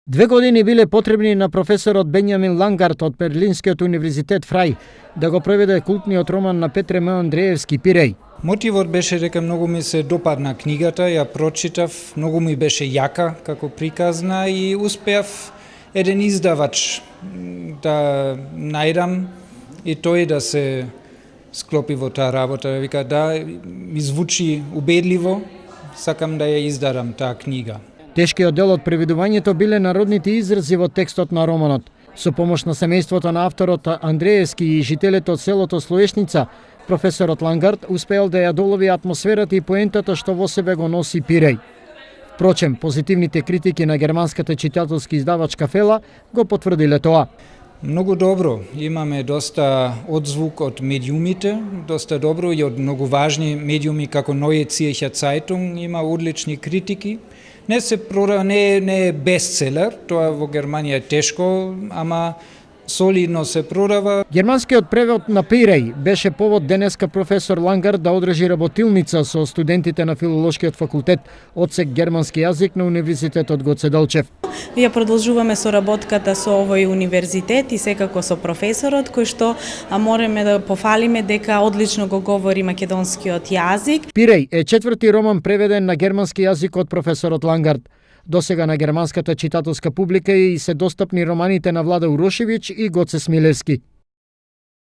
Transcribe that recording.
2 години биле потребни на професорот Бенјамин Лангард од Берлинскиот универзитет Фрај да го преведе култниот роман на Петре М. Андреевски Пиреј. Мотивот беше дека многу ми се допадна книгата, ја прочитав, многу ми беше јака како приказна и успеав еден издавач да најдам и тој да се склопи во таа работа. Вика да, ми звучи убедливо, сакам да ја издадам таа книга. Тешкиот дел од преведувањето биле народните изрази во текстот на романот. Со помош на семејството на авторот Андреевски и жителите од селото Слоешница, професорот Лангард успеал да ја долови атмосферата и поентата што во себе го носи Пиреј. Впрочем, позитивните критики на германската читателски издавачка Фела го потврдиле тоа. Многу добро, имаме доста одзвук од медиумите, доста добро и од многу важни медиуми како Neue Zürcher Zeitung има одлични критики. Не се продава, не е бестселер, тоа во Германија е тешко, ама солидно се продава. Германскиот превод на Пиреј беше повод денеска професор Лангард да одржи работилница со студентите на Филолошкиот факултет, одсек германски јазик на Универзитетот Гоце Делчев. Ја продолжуваме соработката со овој универзитет и секако со професорот, кој што мораме да пофалиме дека одлично го говори македонскиот јазик. Пиреј е 4ти роман преведен на германски јазик од професорот Лангард. Досега на германската читателска публика и се достапни романите на Влада Урошевиќ и Гоце Смилевски.